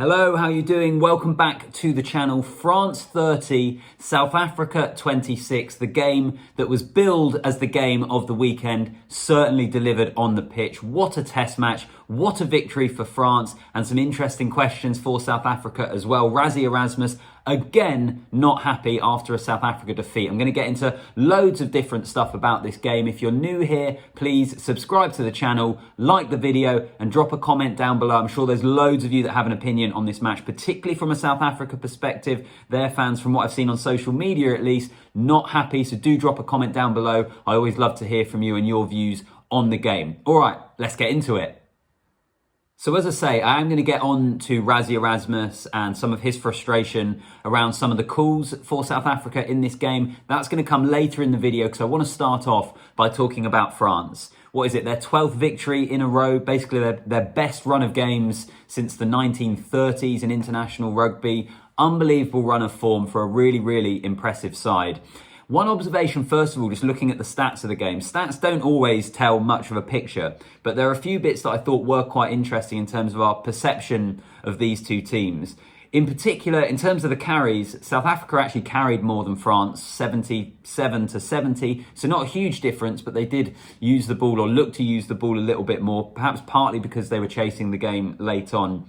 Hello, how you doing? Welcome back to the channel. France 30, South Africa 26. The game that was billed as the game of the weekend certainly delivered on the pitch. What a test match. What a victory for France, and some interesting questions for South Africa as well. Erasmus, again, not happy after a South Africa defeat. I'm going to get into loads of different stuff about this game. If you're new here, please subscribe to the channel, like the video, and drop a comment down below. I'm sure there's loads of you that have an opinion on this match, particularly from a South Africa perspective. Their fans, from what I've seen on social media at least, not happy. So do drop a comment down below. I always love to hear from you and your views on the game. All right, let's get into it. So as I say, I am going to get on to Erasmus and some of his frustration around some of the calls for South Africa in this game. That's going to come later in the video because I want to start off by talking about France. What is it? Their 12th victory in a row, basically their best run of games since the 1930s in international rugby. Unbelievable run of form for a really, really impressive side. One observation, first of all, just looking at the stats of the game. Stats don't always tell much of a picture, but there are a few bits that I thought were quite interesting in terms of our perception of these two teams. In particular, in terms of the carries, South Africa actually carried more than France, 77 to 70. So not a huge difference, but they did use the ball or look to use the ball a little bit more, perhaps partly because they were chasing the game late on.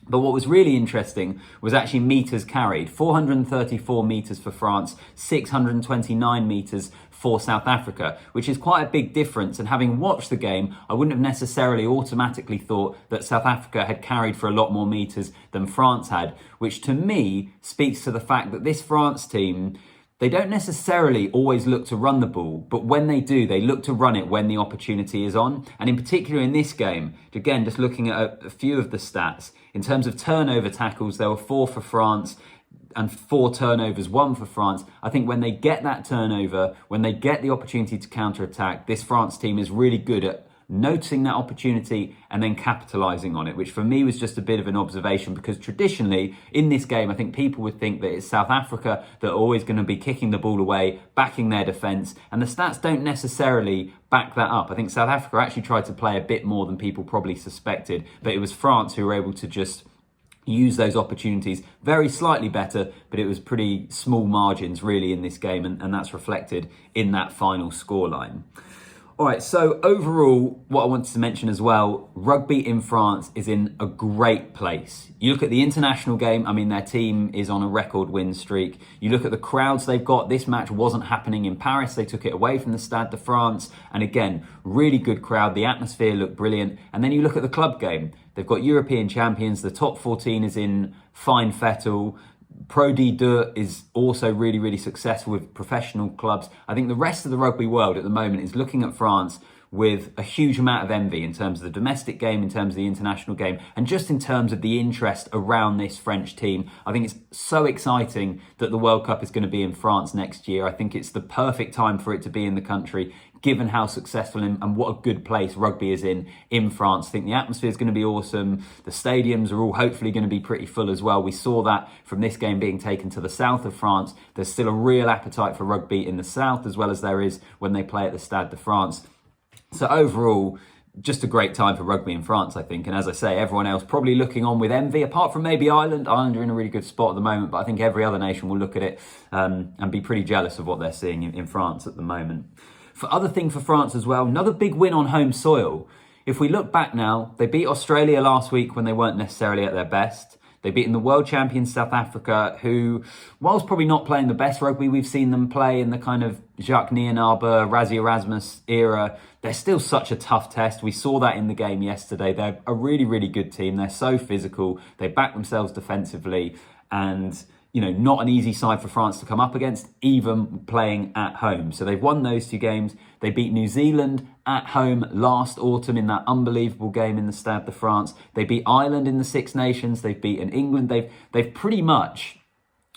But what was really interesting was actually metres carried. 434 metres for France, 629 metres for South Africa, which is quite a big difference. And having watched the game, I wouldn't have necessarily automatically thought that South Africa had carried for a lot more metres than France had, which to me speaks to the fact that this France team, they don't necessarily always look to run the ball, but when they do, they look to run it when the opportunity is on. And in particular in this game, again, just looking at a few of the stats, in terms of turnover tackles, there were 4 for France and 4 turnovers, 1 for France. I think when they get that turnover, when they get the opportunity to counter-attack, this France team is really good at noticing that opportunity and then capitalising on it, which for me was just a bit of an observation, because traditionally in this game, I think people would think that it's South Africa that are always going to be kicking the ball away, backing their defence, and the stats don't necessarily back that up. I think South Africa actually tried to play a bit more than people probably suspected, but it was France who were able to just use those opportunities very slightly better, but it was pretty small margins really in this game, and that's reflected in that final scoreline. All right, so overall, what I wanted to mention as well, rugby in France is in a great place. You look at the international game, I mean, their team is on a record win streak. You look at the crowds they've got. This match wasn't happening in Paris. They took it away from the Stade de France. And again, really good crowd. The atmosphere looked brilliant. And then you look at the club game. They've got European champions. The top 14 is in fine fettle. Pro D2 is also really, really successful with professional clubs. I think the rest of the rugby world at the moment is looking at France with a huge amount of envy in terms of the domestic game, in terms of the international game, and just in terms of the interest around this French team. I think it's so exciting that the World Cup is going to be in France next year. I think it's the perfect time for it to be in the country, given how successful and what a good place rugby is in France. I think the atmosphere is going to be awesome. The stadiums are all hopefully going to be pretty full as well. We saw that from this game being taken to the south of France. There's still a real appetite for rugby in the south, as well as there is when they play at the Stade de France. So overall, just a great time for rugby in France, I think. And as I say, everyone else probably looking on with envy, apart from maybe Ireland. Ireland are in a really good spot at the moment, but I think every other nation will look at it and be pretty jealous of what they're seeing in France at the moment. For other thing for France as well, another big win on home soil. If we look back now, they beat Australia last week when they weren't necessarily at their best. They beaten the world champions South Africa, who, whilst probably not playing the best rugby we've seen them play in the kind of Jacques Nienaber, Erasmus era, they're still such a tough test. We saw that in the game yesterday. They're a really, really good team. They're so physical. They back themselves defensively, and you know, not an easy side for France to come up against, even playing at home. So they've won those 2 games. They beat New Zealand at home last autumn in that unbelievable game in the Stade de France. They beat Ireland in the Six Nations. They've beaten England. They've pretty much,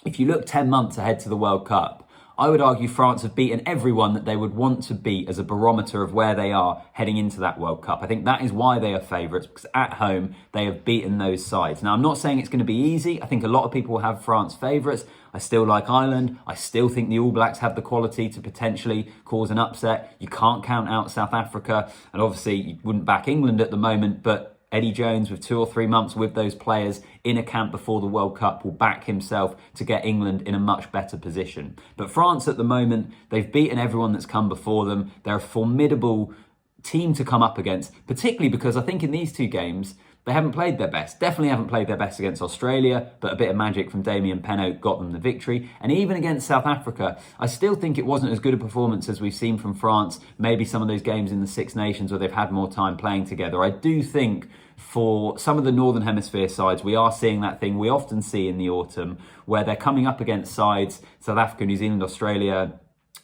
if you look 10 months ahead to the World Cup, I would argue France have beaten everyone that they would want to beat as a barometer of where they are heading into that World Cup. I think that is why they are favourites, because at home they have beaten those sides. Now, I'm not saying it's going to be easy. I think a lot of people will have France favourites. I still like Ireland. I still think the All Blacks have the quality to potentially cause an upset. You can't count out South Africa. And obviously, you wouldn't back England at the moment, but Eddie Jones, with 2 or 3 months with those players in a camp before the World Cup, will back himself to get England in a much better position. But France at the moment, they've beaten everyone that's come before them. They're a formidable team to come up against, particularly because I think in these 2 games, they haven't played their best. Definitely haven't played their best against Australia, but a bit of magic from Damien Penaud got them the victory. And even against South Africa, I still think it wasn't as good a performance as we've seen from France. Maybe some of those games in the Six Nations where they've had more time playing together. I do think for some of the Northern Hemisphere sides, we are seeing that thing we often see in the autumn, where they're coming up against sides, South Africa, New Zealand, Australia,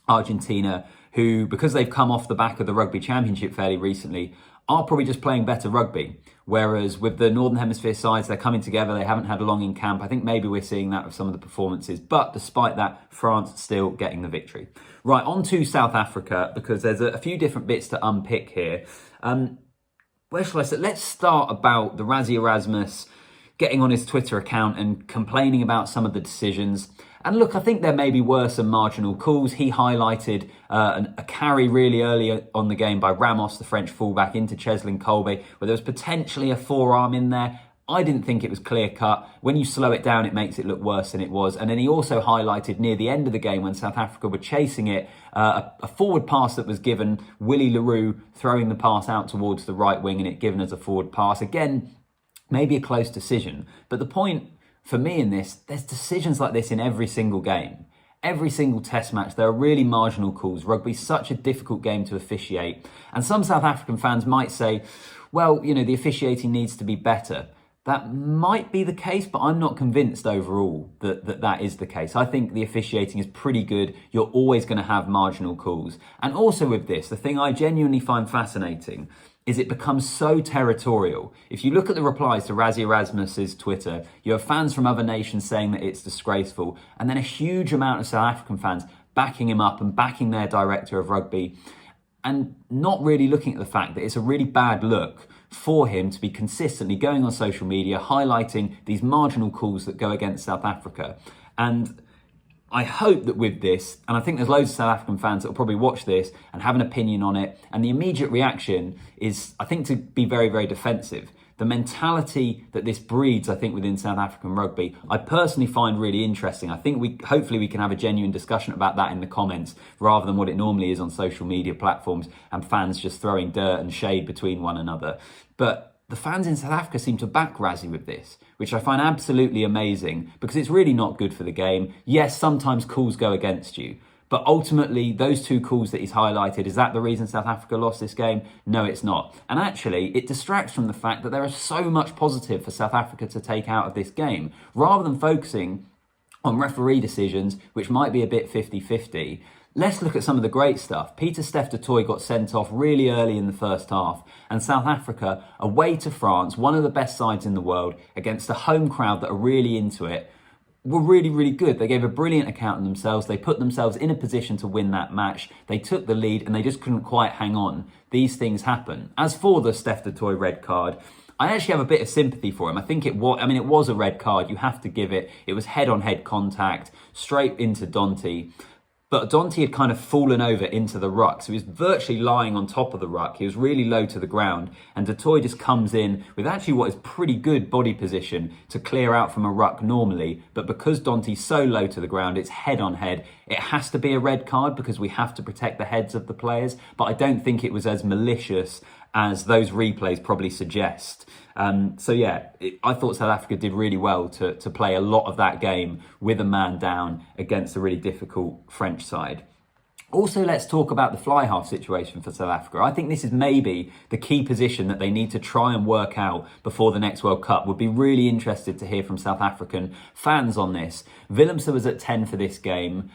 Argentina, who, because they've come off the back of the Rugby Championship fairly recently, are probably just playing better rugby. Whereas with the Northern Hemisphere sides, they're coming together, they haven't had a long in camp. I think maybe we're seeing that with some of the performances. But despite that, France still getting the victory. Right, on to South Africa, because there's a few different bits to unpick here. Where shall I start? Let's start about the Rassie Erasmus getting on his Twitter account and complaining about some of the decisions. And look, I think there maybe were some marginal calls. He highlighted a carry really early on the game by Ramos, the French fullback, into Cheslin Kolbe, where there was potentially a forearm in there. I didn't think it was clear cut. When you slow it down, it makes it look worse than it was. And then he also highlighted near the end of the game when South Africa were chasing it, a forward pass that was given, Willie Leroux throwing the pass out towards the right wing and it given as a forward pass. Again, maybe a close decision. But the point for me in this, there's decisions like this in every single game. Every single test match, there are really marginal calls. Rugby's such a difficult game to officiate. And some South African fans might say, well, you know, the officiating needs to be better. That might be the case, but I'm not convinced overall that is the case. I think the officiating is pretty good. You're always going to have marginal calls. And also with this, the thing I genuinely find fascinating is it becomes so territorial. If you look at the replies to Rassie Erasmus's Twitter, you have fans from other nations saying that it's disgraceful, and then a huge amount of South African fans backing him up and backing their director of rugby, and not really looking at the fact that it's a really bad look for him to be consistently going on social media, highlighting these marginal calls that go against South Africa. And I hope that with this, and I think there's loads of South African fans that will probably watch this and have an opinion on it, and the immediate reaction is, I think, to be very, very defensive. The mentality that this breeds, I think, within South African rugby, I personally find really interesting. I think hopefully we can have a genuine discussion about that in the comments, rather than what it normally is on social media platforms and fans just throwing dirt and shade between one another. But the fans in South Africa seem to back Rassie with this, which I find absolutely amazing, because it's really not good for the game. Yes, sometimes calls go against you, but ultimately those 2 calls that he's highlighted, is that the reason South Africa lost this game? No, it's not. And actually, it distracts from the fact that there is so much positive for South Africa to take out of this game. Rather than focusing on referee decisions, which might be a bit 50-50, let's look at some of the great stuff. Pieter-Steph du Toit got sent off really early in the first half, and South Africa, away to France, one of the best sides in the world, against a home crowd that are really into it, were really, really good. They gave a brilliant account of themselves. They put themselves in a position to win that match. They took the lead and they just couldn't quite hang on. These things happen. As for the Steph du Toit red card, I actually have a bit of sympathy for him. I think it was a red card. You have to give it. It was head-on-head contact, straight into Dante. But Dante had kind of fallen over into the ruck. So he was virtually lying on top of the ruck. He was really low to the ground. And du Toit just comes in with actually what is pretty good body position to clear out from a ruck normally. But because Dante's so low to the ground, it's head on head. It has to be a red card because we have to protect the heads of the players. But I don't think it was as malicious as those replays probably suggest. I thought South Africa did really well to play a lot of that game with a man down against a really difficult French side. Also, let's talk about the fly half situation for South Africa. I think this is maybe the key position that they need to try and work out before the next World Cup. Would be really interested to hear from South African fans on this. Willemse was at 10 for this game.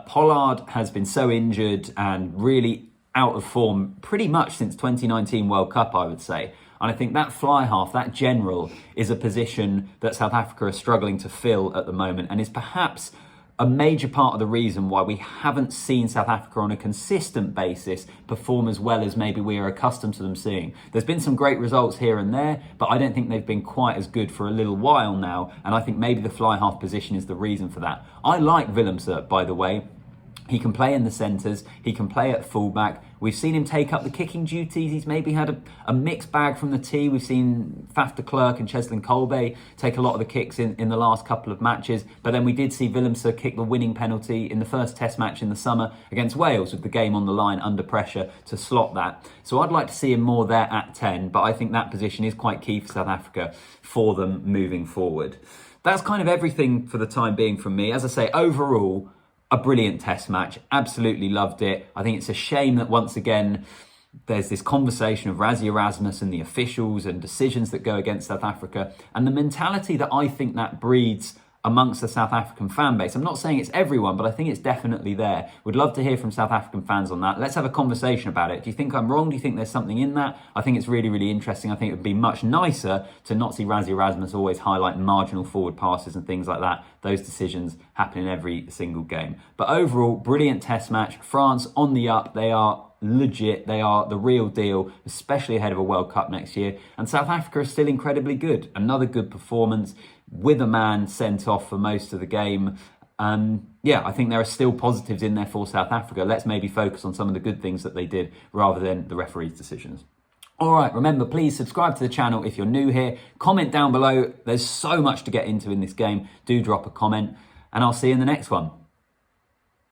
Pollard has been so injured and really out of form pretty much since 2019 World Cup, I would say. And I think that fly half, that general, is a position that South Africa are struggling to fill at the moment, and is perhaps a major part of the reason why we haven't seen South Africa on a consistent basis perform as well as maybe we are accustomed to them seeing. There's been some great results here and there, but I don't think they've been quite as good for a little while now, and I think maybe the fly half position is the reason for that. I like Willemse, by the way. He can play in the centres, he can play at fullback. We've seen him take up the kicking duties. He's maybe had a mixed bag from the tee. We've seen Faf de Klerk and Cheslin Kolbe take a lot of the kicks in the last couple of matches. But then we did see Willemse kick the winning penalty in the first test match in the summer against Wales, with the game on the line under pressure to slot that. So I'd like to see him more there at 10, but I think that position is quite key for South Africa for them moving forward. That's kind of everything for the time being from me. As I say, overall, a brilliant test match. Absolutely loved it. I think it's a shame that once again there's this conversation of Rassie Erasmus and the officials and decisions that go against South Africa, and the mentality that I think that breeds amongst the South African fan base. I'm not saying it's everyone, but I think it's definitely there. Would love to hear from South African fans on that. Let's have a conversation about it. Do you think I'm wrong? Do you think there's something in that? I think it's really, really interesting. I think it would be much nicer to not see Rassie Erasmus always highlight marginal forward passes and things like that. Those decisions happen in every single game. But overall, brilliant test match. France on the up. They are legit. They are the real deal, especially ahead of a World Cup next year. And South Africa is still incredibly good. Another good performance with a man sent off for most of the game. Yeah, I think there are still positives in there for South Africa. Let's maybe focus on some of the good things that they did rather than the referee's decisions. All right, remember, please subscribe to the channel if you're new here. Comment down below. There's so much to get into in this game. Do drop a comment, and I'll see you in the next one.